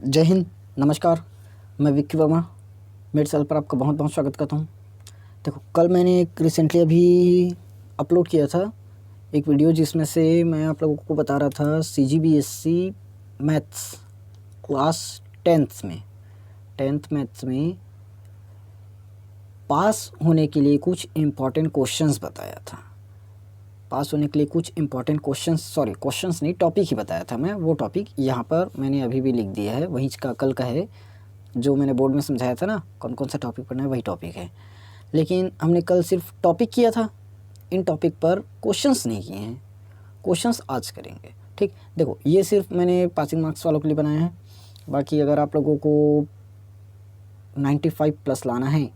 जय हिंद, नमस्कार। मैं विक्की वर्मा, मेरे चैनल पर आपका बहुत बहुत स्वागत करता हूँ। देखो, कल मैंने एक रिसेंटली अभी अपलोड किया था एक वीडियो, जिसमें से मैं आप लोगों को बता रहा था CGBSC maths class tenth maths में पास होने के लिए कुछ इम्पॉर्टेंट क्वेश्चंस बताया था। पास होने के लिए कुछ इम्पॉर्टेंट क्वेश्चंस नहीं, टॉपिक ही बताया था मैं। वो टॉपिक यहाँ पर मैंने अभी भी लिख दिया है, वहीं का कल का है, जो मैंने बोर्ड में समझाया था ना कौन कौन सा टॉपिक पढ़ना है, वही टॉपिक है। लेकिन हमने कल सिर्फ टॉपिक किया था, इन टॉपिक पर क्वेश्चंस नहीं किए हैं। क्वेश्चंस आज करेंगे, ठीक। देखो, ये सिर्फ मैंने पासिंग मार्क्स वालों के लिए बनाया है। बाकी अगर आप लोगों को 95 प्लस लाना है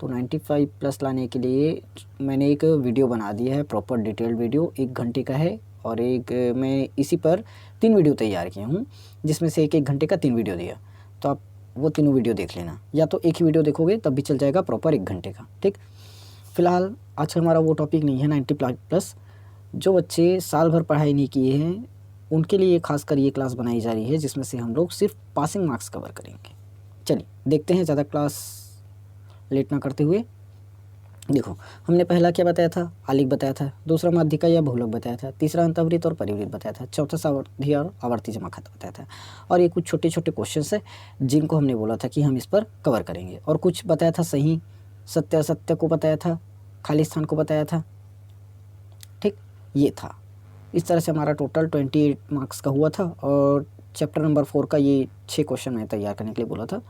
तो 95 प्लस लाने के लिए मैंने एक वीडियो बना दिया है, प्रॉपर डिटेल्ड वीडियो, 1 घंटे का है। और एक मैं इसी पर 3 वीडियो तैयार किया हूँ, जिसमें से 1 घंटे का 3 वीडियो दिया। तो आप वो तीनों वीडियो देख लेना, या तो एक ही वीडियो देखोगे तब भी चल जाएगा, प्रॉपर 1 घंटे का, ठीक। फ़िलहाल आज का हमारा वो टॉपिक नहीं है 90 प्लस। जो बच्चे साल भर पढ़ाई नहीं किए हैं उनके लिए खासकर ये क्लास बनाई जा रही है, जिसमें से हम लोग सिर्फ पासिंग मार्क्स कवर करेंगे। चलिए देखते हैं, ज़्यादा क्लास लेट ना करते हुए। देखो, हमने पहला क्या बताया था, आलेख बताया था। दूसरा माध्यिका या बहुलक बताया था। तीसरा अंतःवृत्त और परिवृत्त बताया था। चौथा सावधि और आवर्ती जमा खाता बताया था। और ये कुछ छोटे छोटे क्वेश्चंस है जिनको हमने बोला था कि हम इस पर कवर करेंगे। और कुछ बताया था सही, सत्य असत्य को बताया था, खाली स्थान को बताया था, ठीक। ये था, इस तरह से हमारा टोटल 28 मार्क्स का हुआ था। और चैप्टर नंबर 4 का ये 6 क्वेश्चन मैं तैयार करने के लिए बोला था,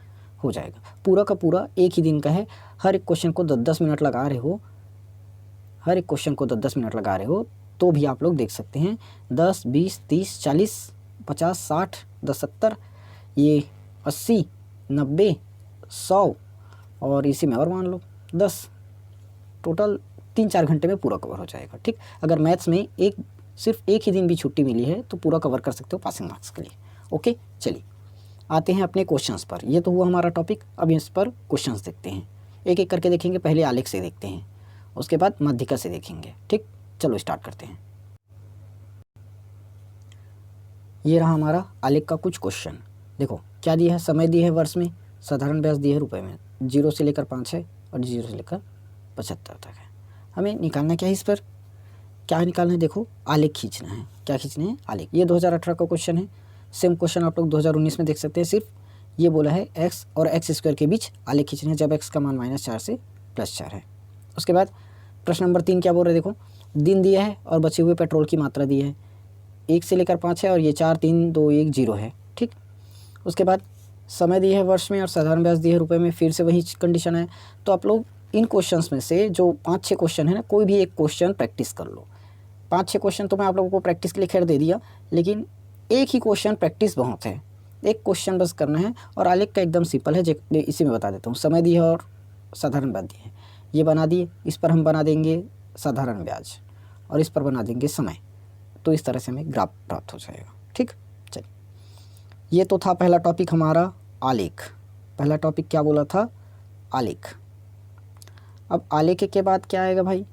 हो जाएगा। पूरा का पूरा एक ही दिन का है। हर एक क्वेश्चन को 10-10 मिनट लगा रहे हो, हर एक क्वेश्चन को 10-10 मिनट लगा रहे हो तो भी आप लोग देख सकते हैं। 10, 20, 30, 40, 50, 60, 10, 70, ये 80, 90, 100 और इसी में और मान लो 10, टोटल 3-4 घंटे में पूरा कवर हो जाएगा, ठीक। अगर मैथ्स में सिर्फ एक ही दिन भी छुट्टी मिली है तो पूरा कवर कर सकते हो पासिंग मार्क्स के लिए। ओके, चलिए आते हैं अपने क्वेश्चंस पर। ये तो हुआ हमारा टॉपिक। अब इस पर क्वेश्चंस देखते हैं, एक एक करके देखेंगे। पहले आलेख से देखते हैं, उसके बाद माध्यिका से देखेंगे, ठीक। चलो स्टार्ट करते हैं। ये रहा हमारा आलेख का कुछ क्वेश्चन। देखो क्या दिया है, समय दिया है वर्ष में, साधारण ब्याज दिया है रुपए में, 0 से लेकर 5 है और 0 से लेकर 75 तक है। हमें निकालना क्या है, इस पर क्या निकालना है, देखो आलेख खींचना है। क्या खींचना है, आलेख। ये 2018 का क्वेश्चन है। सेम क्वेश्चन आप लोग 2019 में देख सकते हैं। सिर्फ ये बोला है x और x² के बीच आलेख खींचना है, जब x का मान -4 से +4 है। उसके बाद प्रश्न नंबर 3 क्या बोल रहे हैं, देखो दिन दिया है और बचे हुए पेट्रोल की मात्रा दी है। 1 से लेकर 5 है और ये 4, 3, 2, 1, 0 है, ठीक। उसके बाद समय दिया है वर्ष में और साधारण ब्याज दिया है रुपये में। फिर से वही कंडीशन है। तो आप लोग इन क्वेश्चंस में से जो 5-6 क्वेश्चन है ना, कोई भी एक क्वेश्चन प्रैक्टिस कर लो। 5-6 क्वेश्चन तो मैं आप लोगों को प्रैक्टिस के लिए खैर दे दिया, लेकिन एक ही क्वेश्चन प्रैक्टिस बहुत है। एक क्वेश्चन बस करना है। और आलेख का एकदम सिंपल है, इसी में बता देता हूँ। समय दिया है और साधारण ब्याज दिए है, ये बना दिए। इस पर हम बना देंगे साधारण ब्याज और इस पर बना देंगे समय। तो इस तरह से हमें ग्राफ प्राप्त हो जाएगा, ठीक। चलिए, ये तो था पहला टॉपिक हमारा, आलेख। पहला टॉपिक क्या बोला था, आलेख। अब आलेख के बाद क्या आएगा भाई,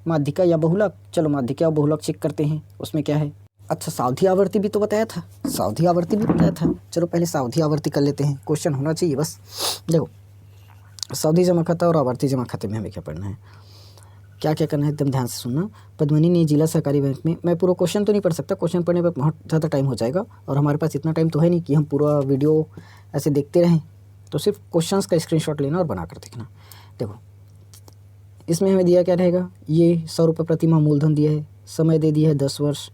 माध्यिका या बहुलक। चलो माध्यिका या बहुलक चेक करते हैं, उसमें क्या है। अच्छा, सावधि आवर्ती भी तो बताया था, सावधि आवर्ती भी बताया था। चलो पहले सावधि आवर्ती कर लेते हैं, क्वेश्चन होना चाहिए बस। देखो, सावधि जमा खाता और आवर्ती जमा खाते में हमें क्या पढ़ना है, क्या क्या करना है, एकदम ध्यान से सुनना। पद्मनी ने जिला सहकारी बैंक में, मैं पूरा क्वेश्चन तो नहीं पढ़ सकता, क्वेश्चन पढ़ने पर बहुत ज़्यादा टाइम हो जाएगा और हमारे पास इतना टाइम तो है नहीं कि हम पूरा वीडियो ऐसे देखते रहें। तो सिर्फ क्वेश्चंस का स्क्रीनशॉट लेना और बना कर देखना। देखो इसमें हमें दिया क्या रहेगा, ये 100 रुपये प्रति माह मूलधन दिया है, समय दे दिया है 10 वर्ष,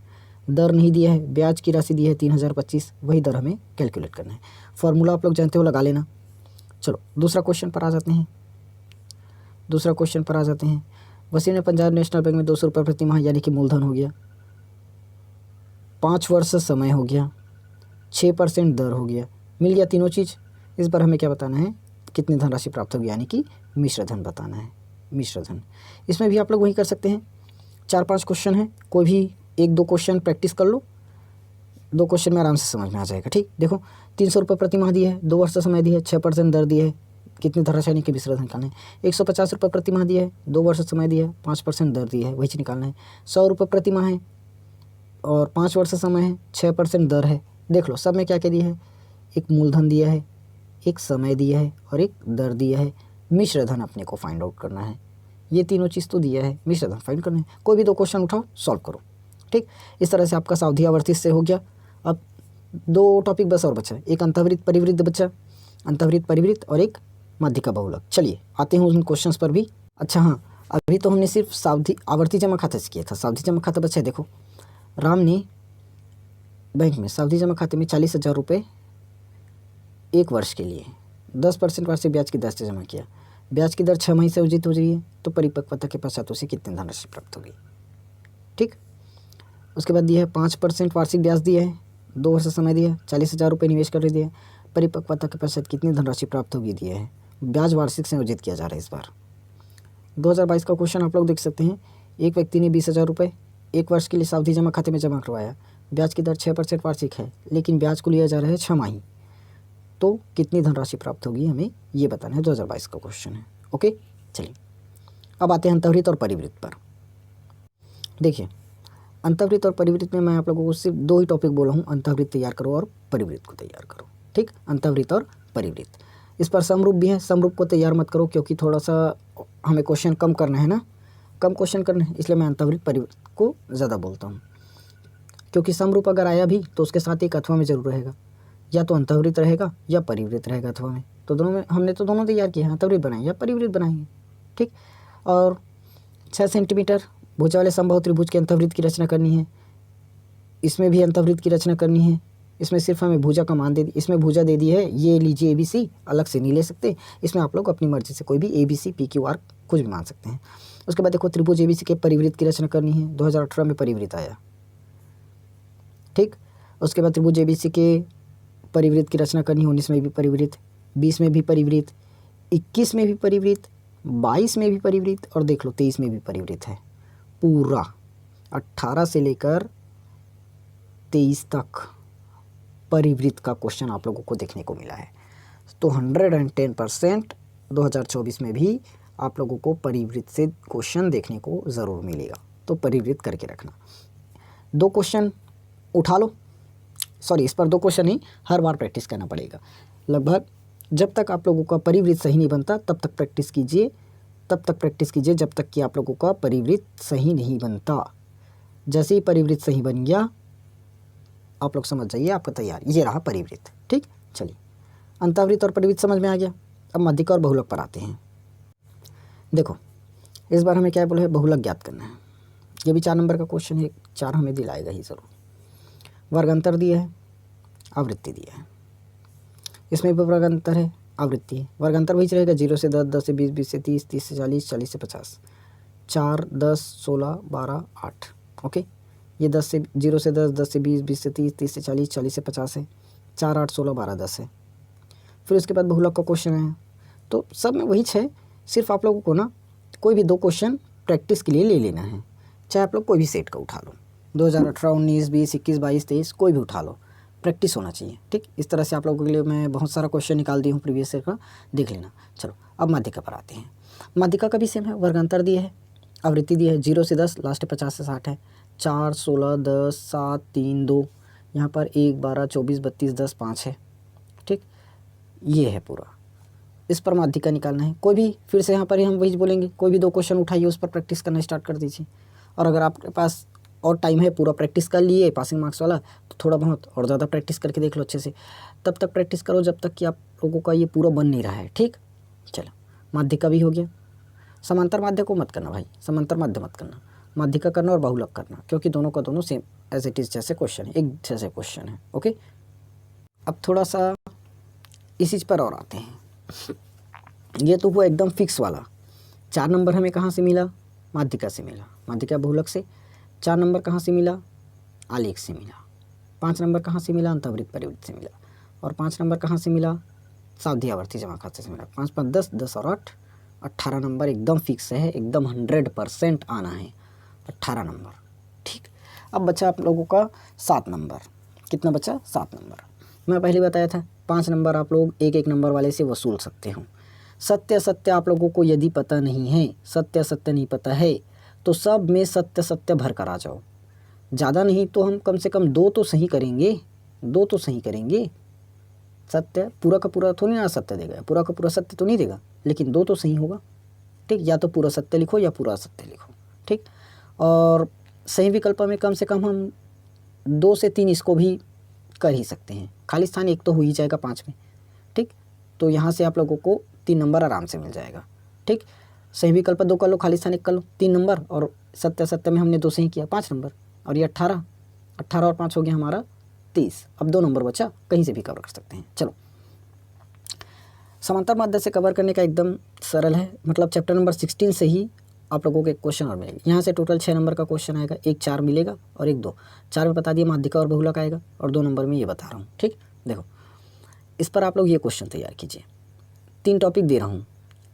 दर नहीं दिया है, ब्याज की राशि दी है 3025, वही दर हमें कैलकुलेट करना है। फॉर्मूला आप लोग जानते हो, लगा लेना। चलो दूसरा क्वेश्चन पर आ जाते हैं। वसीम ने पंजाब नेशनल बैंक में 200 रुपये प्रति माह यानी कि मूलधन हो गया, 5 वर्ष समय हो गया, 6% दर हो गया, मिल गया तीनों चीज़। इस बार हमें क्या बताना है, कितनी धनराशि प्राप्त होगी, यानी कि मिश्र धन बताना है, मिश्र धन। इसमें भी आप लोग वही कर सकते हैं। 4-5 क्वेश्चन हैं, कोई भी 1-2 क्वेश्चन प्रैक्टिस कर लो, 2 क्वेश्चन में आराम से समझ में आ जाएगा, ठीक। देखो 300 रुपये प्रति माह दिया है, 2 वर्ष समय दिया है, 6% दर दिया है, कितनी धनराशि यानी कि मिश्र धन निकालना है। 150 रुपये प्रति माह दिया है, 2 वर्ष समय दिया है, 5% दर दिया है, वही चीज़ निकालना है। 100 रुपये प्रति माह है और 5 वर्ष समय है, 6% दर है। देख लो सब में क्या क्या दिया है, एक मूलधन दिया है, एक समय दिया है और एक दर दिया है। मिश्र धन अपने को फाइंड आउट करना है। ये तीनों चीज़ तो दिया है, मिश्र धन फाइंड करना है। कोई भी दो क्वेश्चन उठाओ, सॉल्व करो। ठीक, इस तरह से आपका सावधि आवर्ती से हो गया। अब दो टॉपिक बस और बचा, एक अंतःवृत्त परिवृत्त बचा, अंतःवृत्त परिवृत्त और एक माध्यिका बहुलक। चलिए आते हैं उन क्वेश्चंस पर भी। अच्छा हाँ, अभी तो हमने सिर्फ सावधि आवर्ती जमा खाता से किया था, सावधि जमा खाता बचा है। देखो, राम ने बैंक में सावधि जमा खाते में 40,000 रुपये 1 वर्ष के लिए 10% वार्षिक ब्याज की दर से जमा किया। ब्याज की दर 6 महीने से अर्जित हो रही है, तो परिपक्वता के पश्चात उसे कितनी धनराशि प्राप्त होगी। ठीक, उसके बाद दिया है 5% वार्षिक ब्याज दिया है, 2 वर्ष समय दिया है, 40,000 रुपये निवेश कर दिया है, परिपक्वता के पश्चात कितनी धनराशि प्राप्त होगी दिया है। ब्याज वार्षिक से अर्जित किया जा रहा है इस बार। 2022 का क्वेश्चन आप लोग देख सकते हैं। एक व्यक्ति ने 20,000 रुपये 1 वर्ष के लिए सावधि जमा खाते में जमा करवाया। ब्याज की दर 6% वार्षिक है, लेकिन ब्याज को लिया जा रहा है 6 माही, तो कितनी धनराशि प्राप्त होगी हमें ये बताना है। 2022 का क्वेश्चन है। ओके, चलिए अब आते हैं अंतःवृत्त और परिवृत्त पर। देखिए, अंतःवृत्त और परिवृत्त में मैं आप लोगों को सिर्फ 2 ही टॉपिक बोला हूँ, अंतःवृत्त तैयार करो और परिवृत्त को तैयार करो। ठीक, अंतःवृत्त और परिवृत्त। इस पर समरूप भी है, समरूप को तैयार मत करो क्योंकि थोड़ा सा हमें क्वेश्चन कम करना है ना, कम क्वेश्चन करना है, इसलिए मैं अंतःवृत्त परिवृत्त को ज़्यादा बोलता हूँ। क्योंकि समरूप अगर आया भी तो उसके साथ एक अथवा में जरूर रहेगा, या तो अंतःवृत्त रहेगा या परिवृत्त रहेगा अथवा में। तो दोनों में हमने तो दोनों तैयार किए हैं, अंतःवृत्त बनाए या परिवृत्त बनाएंगे। ठीक, और 6 सेंटीमीटर भुजा वाले समबाहु त्रिभुज के अंतःवृत्त की रचना करनी है। इसमें भी अंतःवृत्त की रचना करनी है। इसमें सिर्फ हमें भुजा का मान दे दी, इसमें भुजा दे दी है, ये लीजिए ABC, अलग से नहीं ले सकते। इसमें आप लोग अपनी मर्जी से कोई भी ABC PQR कुछ भी मान सकते हैं। उसके बाद देखो, त्रिभुज ABC के परिवृत्त की रचना करनी है। 2018 में परिवृत्त आया। ठीक, उसके बाद त्रिभुज ABC के परिवृत्त की रचना करनी है। 19 में भी परिवृत्त, 20 में भी परिवृत्त, 21 में भी परिवृत्त, 22 में भी परिवृत्त और देख लो 23 में भी परिवृत्त है। पूरा 18 से लेकर 23 तक परिवृत्त का क्वेश्चन आप लोगों को देखने को मिला है। तो 110% 2024 में भी आप लोगों को परिवृत्त से क्वेश्चन देखने को ज़रूर मिलेगा, तो परिवृत्त करके रखना। 2 क्वेश्चन उठा लो, सॉरी इस पर 2 क्वेश्चन ही हर बार प्रैक्टिस करना पड़ेगा। लगभग जब तक आप लोगों का परिवृत्त सही नहीं बनता तब तक प्रैक्टिस कीजिए, जब तक कि आप लोगों का परिवृत्त सही नहीं बनता। जैसे ही परिवृत्त सही बन गया आप लोग समझ जाइए आपका तैयार, ये रहा परिवृत्त। ठीक, चलिए अंतःवृत्त और परिवृत्त समझ में आ गया। अब माध्यिका और बहुलक पर आते हैं। देखो, इस बार हमें क्या बोला है, बहुलक ज्ञात करना है। ये भी 4 नंबर का क्वेश्चन है, 4 हमें दिलाएगा ही ज़रूर। वर्गांतर दिया है, आवृत्ति दिया है, इसमें भी वर्गांतर है, आवृत्ति है। वर्गांतर वही रहेगा 0 से 10, 10 से 20, 20 से 30, 30 से 40, 40 से 50, 4, 10, 16, 12, 8। ओके, ये 10 से 0 से 10, 10 से 20, 20 से 30, 30 से 40, 40 से 50 है। 4, 8, 16, 12, 10 है। फिर उसके बाद बहुलक का क्वेश्चन है, तो सब में वही 6। सिर्फ आप लोगों को ना कोई भी 2 क्वेश्चन प्रैक्टिस के लिए ले लेना है, चाहे आप लोग कोई भी सेट का उठा लो, 2018, 19, 20, 21, 22, 23 कोई भी उठा लो, प्रैक्टिस होना चाहिए। ठीक, इस तरह से आप लोगों के लिए मैं बहुत सारा क्वेश्चन निकाल दी हूँ प्रीवियस ईयर का, देख लेना। चलो अब माध्यिका पर आते हैं। माध्यिका का भी सेम है, वर्गांतर दिए है, आवृत्ति दी है, 0 से 10, लास्ट 50 से 60 है। 4, 16, 10, 7, 3, 2, यहाँ पर 1, 12, 24, 32, 10, 5 है। ठीक, ये है पूरा। इस पर माध्यिका निकालना है। कोई भी फिर से यहाँ पर ही हम वही बोलेंगे, कोई भी 2 क्वेश्चन उठाइए, उस पर प्रैक्टिस करना स्टार्ट कर दीजिए। और अगर आपके पास और टाइम है, पूरा प्रैक्टिस कर लिए पासिंग मार्क्स वाला, तो थोड़ा बहुत और ज़्यादा प्रैक्टिस करके देख लो अच्छे से। तब तक प्रैक्टिस करो जब तक कि आप लोगों का ये पूरा बन नहीं रहा है। ठीक, चलो माध्यिका भी हो गया। समांतर माध्य को मत करना भाई, समांतर माध्य मत करना, माध्यिका करना और बहुलक करना, क्योंकि दोनों का दोनों सेम एज इट इज़ जैसे क्वेश्चन है, एक जैसे क्वेश्चन है। ओके, अब थोड़ा सा इस चीज़ पर और आते हैं। ये तो हुआ एकदम फिक्स वाला। 4 नंबर हमें कहाँ से मिला, माध्यिका से मिला, माध्यिका बहुलक से। 4 नंबर कहाँ से मिला, आलेख से मिला। 5 नंबर कहाँ से मिला, अंतःवृत्त परिवृत्त से मिला। और 5 नंबर कहाँ से मिला, सावधि आवर्ती जमा खाते से मिला। 5, 5, 10, 10 और 8, 18 नंबर एकदम फिक्स है, एकदम 100% आना है 18 नंबर। ठीक, अब बचा आप लोगों का 7 नंबर। कितना बचा, 7 नंबर। मैं पहले बताया था 5 नंबर आप लोग एक एक नंबर वाले से वसूल सकते हो। सत्य सत्य आप लोगों को यदि पता नहीं है, सत्य सत्य नहीं पता है, तो सब में सत्य सत्य भर कर आ जाओ। ज़्यादा नहीं तो हम कम से कम 2 तो सही करेंगे, 2 तो सही करेंगे। सत्य पूरा का पूरा थोड़ी ना सत्य देगा, पूरा का पूरा सत्य तो नहीं देगा, लेकिन दो तो सही होगा। ठीक, या तो पूरा सत्य लिखो या पूरा असत्य लिखो। ठीक, और सही विकल्प में कम से कम हम 2 से 3 इसको भी कर ही सकते हैं। खाली स्थान एक तो हो ही जाएगा 5 में। ठीक, तो यहाँ से आप लोगों को 3 नंबर आराम से मिल जाएगा। ठीक, सही विकल्प 2 कर लो, खाली स्थान 1 कर लो, 3 नंबर, और सत्य सत्य में हमने 2 सही किया, 5 नंबर, और ये 18 और 5 हो गया हमारा 30। अब 2 नंबर बचा, कहीं से भी कवर कर सकते हैं। चलो, समांतर माध्य से कवर करने का एकदम सरल है, मतलब चैप्टर नंबर 16 से ही आप लोगों को एक क्वेश्चन और मिलेगा। यहाँ से टोटल 6 नंबर का क्वेश्चन आएगा, एक 4 मिलेगा और एक 2। 4 में बता दिया माध्यिका और बहुलक आएगा, और 2 नंबर में ये बता रहा हूँ। ठीक, देखो इस पर आप लोग ये क्वेश्चन तैयार कीजिए। 3 टॉपिक दे रहा हूँ,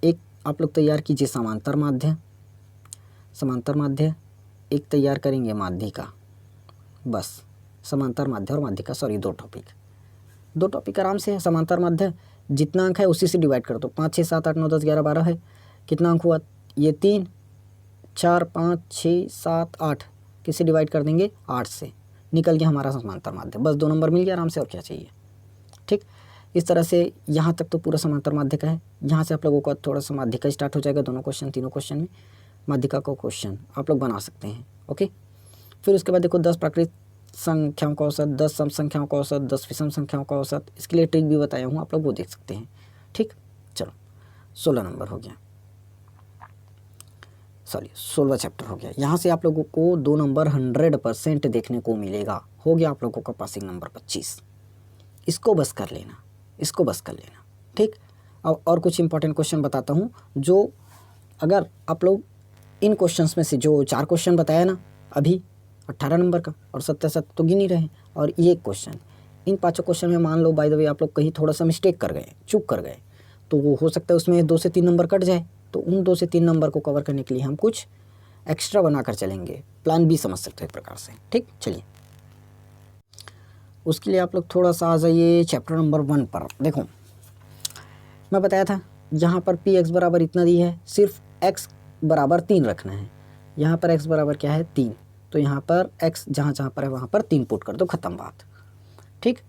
एक आप लोग तैयार कीजिए समांतर माध्य, एक तैयार करेंगे माध्यिका, बस समांतर माध्य और माध्यिका, सॉरी 2 टॉपिक आराम से है। समांतर माध्य जितना अंक है उसी से डिवाइड कर दो, 5 6 7 8 9 10 11 12 है, कितना अंक हुआ, ये 3 4 5 6 7 8, किससे डिवाइड कर देंगे, 8 से, निकल गया हमारा समांतर माध्य, बस 2 नंबर मिल गया आराम से, और क्या चाहिए। ठीक, इस तरह से यहाँ तक तो पूरा समांतर माध्य का है। यहाँ से आप लोगों का थोड़ा सा माध्यिका स्टार्ट हो जाएगा, दोनों क्वेश्चन, तीनों क्वेश्चन में माध्यिका का क्वेश्चन आप लोग बना सकते हैं। ओके, फिर उसके बाद देखो 10 प्राकृत संख्याओं का औसत, 10 सम संख्याओं का औसत, 10 विषम संख्याओं का औसत, इसके लिए ट्रिक भी बताया हूँ, आप लोग वो देख सकते हैं। ठीक, चलो 16 नंबर हो गया, सॉरी 16वां चैप्टर हो गया। यहाँ से आप लोगों को 2 नंबर 100% देखने को मिलेगा। हो गया आप लोगों का पासिंग नंबर 25। इसको बस कर लेना, इसको बस कर लेना। ठीक, अब और कुछ इंपॉर्टेंट क्वेश्चन बताता हूँ, जो अगर आप लोग इन क्वेश्चंस में से जो 4 क्वेश्चन बताया ना अभी 18 नंबर का, और सत्य सत्य तो गिन ही रहे, और ये क्वेश्चन, इन 5 क्वेश्चन में मान लो बाय द वे आप लोग कहीं थोड़ा सा मिस्टेक कर गए, चूक कर गए, तो वो हो सकता है उसमें 2 से 3 नंबर कट जाए, तो उन 2 से 3 नंबर को कवर करने के लिए हम कुछ एक्स्ट्रा बनाकर चलेंगे, प्लान बी समझ सकते हैं एक प्रकार से। ठीक, चलिए उसके लिए आप लोग थोड़ा सा आ जाइए चैप्टर नंबर 1 पर। देखो मैं बताया था यहाँ पर पी एक्स बराबर इतना दी है, सिर्फ एक्स बराबर 3 रखना है। यहाँ पर एक्स बराबर क्या है, 3, तो यहाँ पर एक्स जहाँ जहाँ पर है वहाँ पर 3 पुट कर दो, ख़त्म बात। ठीक,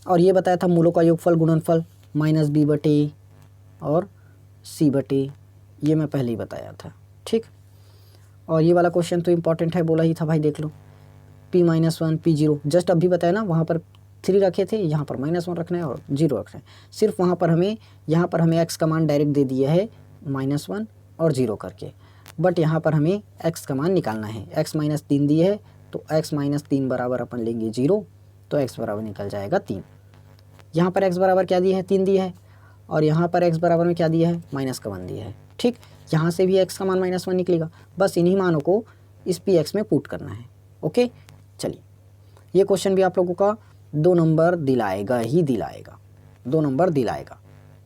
और ये बताया था मूलों का योगफल गुणनफल -b/a और c/a, ये मैं पहले ही बताया था। ठीक, और ये वाला क्वेश्चन तो इम्पॉर्टेंट है, बोला ही था भाई, देख लो p-1 p0, जस्ट अभी बताया ना, वहाँ पर 3 रखे थे, यहाँ पर -1 रखना है और 0 रखना है। सिर्फ वहाँ पर हमें x का मान डायरेक्ट दे दिया है -1 और 0 करके, बट यहाँ पर हमें x का मान निकालना है। x -3 दी है, तो x -3 बराबर अपन लेंगे 0, तो x बराबर निकल जाएगा 3। यहाँ पर x बराबर क्या दिया है, 3 दिया है, और यहाँ पर x बराबर में क्या दिया है, -1 दिया है। ठीक, यहाँ से भी x का मान -1 निकलेगा, बस इन्हीं मानों को इस px में पुट करना है। ओके, चलिए ये क्वेश्चन भी आप लोगों का 2 नंबर दिलाएगा ही दिलाएगा, 2 नंबर दिलाएगा।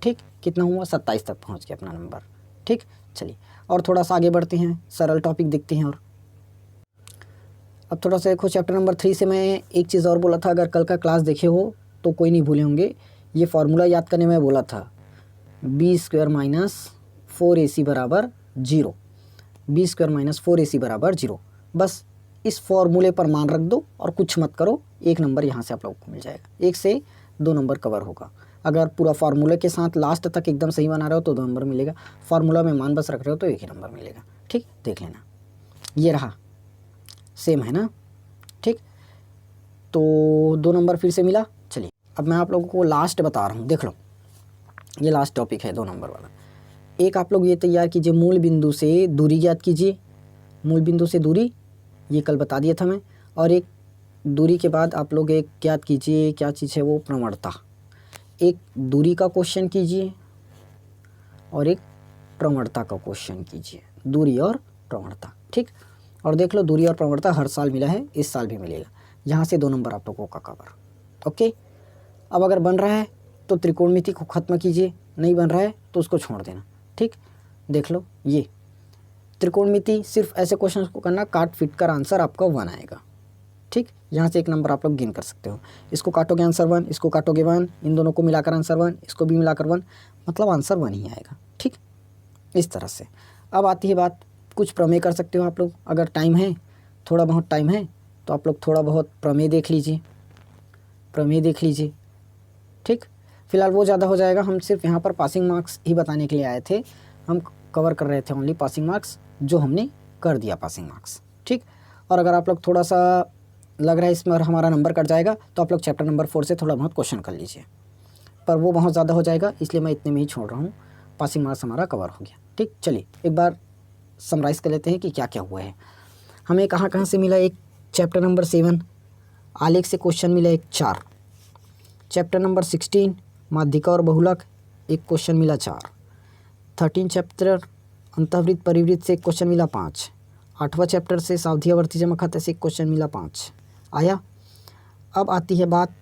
ठीक, कितना हुआ, 27 तक पहुँच गया अपना नंबर। ठीक, चलिए और थोड़ा सा आगे बढ़ते हैं, सरल टॉपिक देखते हैं। और अब थोड़ा सा देखो चैप्टर नंबर 3 से मैं एक चीज़ और बोला था, अगर कल का क्लास देखे हो तो कोई नहीं भूले होंगे, ये फार्मूला याद करने में बोला था, b² - 4ac बराबर 0, b² - 4ac बराबर 0। बस इस फॉर्मूले पर मान रख दो और कुछ मत करो, 1 नंबर यहाँ से आप लोगों को मिल जाएगा, 1 से 2 नंबर कवर होगा। अगर पूरा फार्मूले के साथ लास्ट तक एकदम सही बना रहे हो तो 2 नंबर मिलेगा, फार्मूला में मान बस रख रहे हो तो 1 ही नंबर मिलेगा। ठीक, देख लेना, ये रहा, सेम है ना। ठीक, तो 2 नंबर फिर से मिला। चलिए अब मैं आप लोगों को लास्ट बता रहा हूँ, देख लो ये लास्ट टॉपिक है 2 नंबर वाला। एक आप लोग ये तैयार कीजिए, मूल बिंदु से दूरी ज्ञात कीजिए, मूल बिंदु से दूरी, ये कल बता दिया था मैं, और एक दूरी के बाद आप लोग एक ज्ञात कीजिए, क्या चीज़ है वो, प्रवणता। एक दूरी का क्वेश्चन कीजिए और एक प्रवणता का क्वेश्चन कीजिए, दूरी और प्रवणता। ठीक, और देख लो दूरी और प्रवणता हर साल मिला है, इस साल भी मिलेगा, यहाँ से 2 नंबर आप लोगों का कवर। ओके, अब अगर बन रहा है तो त्रिकोणमिति को ख़त्म कीजिए, नहीं बन रहा है तो उसको छोड़ देना। ठीक, देख लो ये त्रिकोणमिति, सिर्फ ऐसे क्वेश्चन को करना, काट फिट कर आंसर आपका 1 आएगा। ठीक, यहाँ से 1 नंबर आप लोग गेन कर सकते हो, इसको काटोगे आंसर 1, इसको काटोगे 1, इन दोनों को मिलाकर आंसर 1, इसको भी मिलाकर 1, मतलब आंसर 1 ही आएगा। ठीक, इस तरह से। अब आती है बात, कुछ प्रमेय कर सकते हो आप लोग, अगर टाइम है, थोड़ा बहुत टाइम है तो आप लोग थोड़ा बहुत प्रमेय देख लीजिए, प्रमेय देख लीजिए। ठीक, फ़िलहाल वो ज़्यादा हो जाएगा, हम सिर्फ यहाँ पर पासिंग मार्क्स ही बताने के लिए आए थे, हम कवर कर रहे थे ओनली पासिंग मार्क्स, जो हमने कर दिया पासिंग मार्क्स, ठीक। और अगर आप लोग थोड़ा सा लग रहा है इसमें हमारा नंबर कट जाएगा, तो आप लोग चैप्टर नंबर 4 से थोड़ा बहुत क्वेश्चन कर लीजिए, पर वो बहुत ज़्यादा हो जाएगा, इसलिए मैं इतने में ही छोड़ रहा हूँ। पासिंग मार्क्स हमारा कवर हो गया, ठीक। चलिए एक बार समराइज़ कर लेते हैं कि क्या क्या हुआ है। हमें कहाँ कहाँ से मिला, एक चैप्टर नंबर 7 आलेख से क्वेश्चन मिला एक 4, चैप्टर नंबर 16 माध्यिका और बहुलक एक क्वेश्चन मिला 4, 13 चैप्टर अंतःवृत्त परिवृत्त से एक क्वेश्चन मिला 5, 8वां चैप्टर से सावधि आवर्ती जमा खाते से एक क्वेश्चन मिला 5 आया। अब आती है बात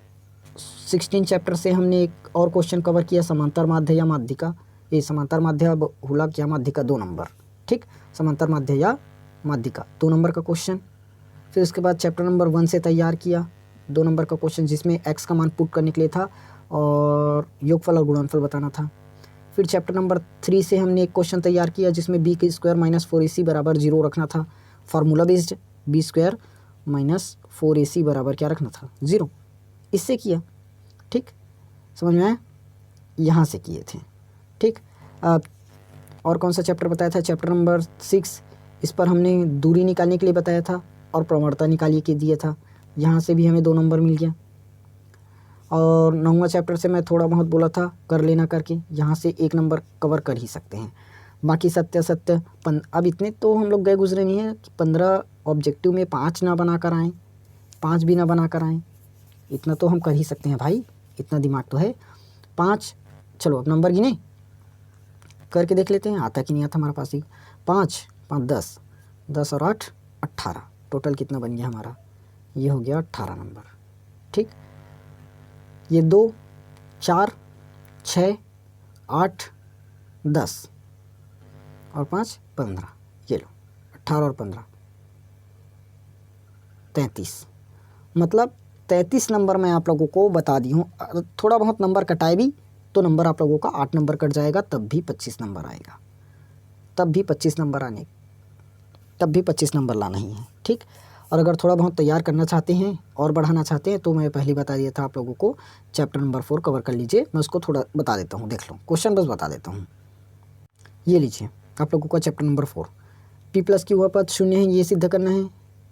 16 चैप्टर से हमने एक और क्वेश्चन कवर किया, समांतर माध्य या माध्यिका, ये समांतर माध्य या बहुलक या माध्यिका 2 नंबर, ठीक। समांतर माध्य या माध्यिका 2 नंबर का क्वेश्चन। फिर उसके बाद चैप्टर नंबर 1 से तैयार किया 2 नंबर का क्वेश्चन, जिसमें x का मान पुट करने के लिए था और योगफल और गुणनफल बताना था। फिर चैप्टर नंबर 3 से हमने एक क्वेश्चन तैयार किया, जिसमें b² - 4ac बराबर 0 रखना था, फार्मूला बेस्ड b² - 4ac बराबर क्या रखना था, 0। इससे किया, ठीक, समझ में आया, यहाँ से किए थे, ठीक। और कौन सा चैप्टर बताया था, चैप्टर नंबर 6, इस पर हमने दूरी निकालने के लिए बताया था और प्रवणता निकालिए के दिया था, यहाँ से भी हमें 2 नंबर मिल गया। और 9वां चैप्टर से मैं थोड़ा बहुत बोला था कर लेना करके, यहाँ से 1 नंबर कवर कर ही सकते हैं। बाकी सत्य अब इतने तो हम लोग गए गुजरे नहीं हैं कि 15 ऑब्जेक्टिव में 5 ना बना कर आएँ, 5 भी ना बना कर आएँ, इतना तो हम कर ही सकते हैं भाई, इतना दिमाग तो है। 5, चलो अब नंबर गिने करके देख लेते हैं, आता कि नहीं आता हमारे पास ही। 5 × 5 = 10, 10 और 8 18, टोटल कितना बन गया हमारा, ये हो गया 18 नंबर, ठीक। ये 2 4 6 8 10 और 5 15, ये लो 18 और 15 33, मतलब 33 नंबर मैं आप लोगों को बता दी हूँ। थोड़ा बहुत नंबर कटाए भी तो नंबर आप लोगों का 8 नंबर कट जाएगा, तब भी 25 नंबर आएगा, तब भी 25 नंबर लाना ही है, ठीक। और अगर थोड़ा बहुत तैयार करना चाहते हैं और बढ़ाना चाहते हैं तो मैं पहले बता दिया था आप लोगों को, चैप्टर नंबर 4 कवर कर लीजिए, मैं उसको थोड़ा बता देता हूँ, देख लो क्वेश्चन बस बता देता हूँ। ये लीजिए आप लोगों का चैप्टर नंबर 4, p+q हुआ पद शून्य है, ये सिद्ध करना है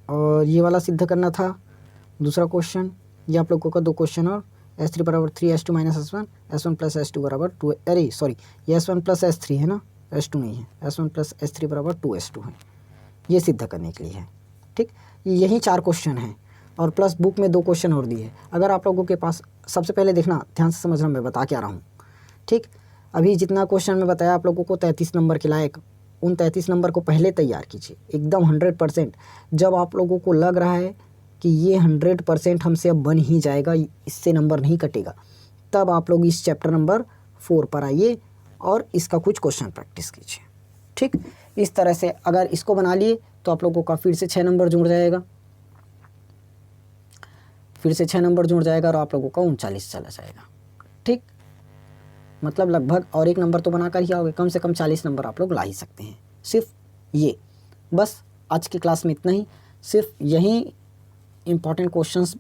और ये वाला सिद्ध करना था। दूसरा क्वेश्चन, ये आप लोगों का 2 क्वेश्चन, और s3 = 3 s2 - s1, s1 + s2 = 2, अरे सॉरी ये s1 + s3 है ना, s2 नहीं है, s1 + s3 = 2s2 है, ये सिद्ध करने के लिए है, ठीक। यही 4 क्वेश्चन हैं और प्लस बुक में 2 क्वेश्चन और दिए। अगर आप लोगों के पास, सबसे पहले देखना ध्यान से समझना मैं बता क्या रहा हूँ, ठीक। अभी जितना क्वेश्चन मैं बताया आप लोगों को 33 नंबर के लायक, उन 33 नंबर को पहले तैयार कीजिए एकदम 100%। जब आप लोगों को लग रहा है कि ये 100% हमसे अब बन ही जाएगा, इससे नंबर नहीं कटेगा, तब आप लोग इस चैप्टर नंबर 4 पर आइए और इसका कुछ क्वेश्चन प्रैक्टिस कीजिए, ठीक। इस तरह से अगर इसको बना लिए तो आप लोगों का फिर से 6 नंबर जुड़ जाएगा, फिर से 6 नंबर जुड़ जाएगा और आप लोगों का 39 चला जाएगा, ठीक। मतलब लगभग और 1 नंबर तो बनाकर ही आओगे, कम से कम 40 नंबर आप लोग ला ही सकते हैं। सिर्फ ये, बस आज की क्लास में इतना ही, सिर्फ यही इम्पॉर्टेंट क्वेश्चंस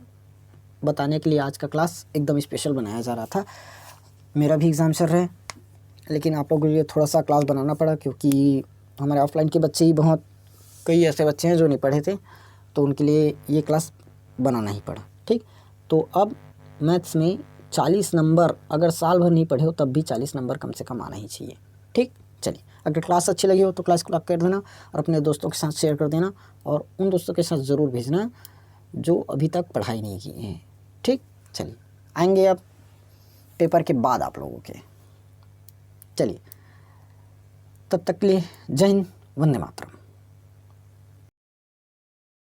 बताने के लिए आज का क्लास एकदम स्पेशल बनाया जा रहा था। मेरा भी एग्ज़ाम चल रहा है, लेकिन आप लोगों के लिए थोड़ा सा क्लास बनाना पड़ा, क्योंकि हमारे ऑफलाइन के बच्चे ही बहुत, कई ऐसे बच्चे हैं जो नहीं पढ़े थे, तो उनके लिए ये क्लास बनाना ही पड़ा, ठीक। तो अब मैथ्स में 40 नंबर, अगर साल भर नहीं पढ़े हो तब भी 40 नंबर कम से कम आना ही चाहिए, ठीक। चलिए, अगर क्लास अच्छी लगी हो तो क्लास को लाइक कर देना और अपने दोस्तों के साथ शेयर कर देना, और उन दोस्तों के साथ ज़रूर भेजना जो अभी तक पढ़ाई नहीं की है, ठीक। चलिए, आएंगे अब पेपर के बाद आप लोगों के। चलिए, तब तक के लिए जय हिंद, वंदे मातरम।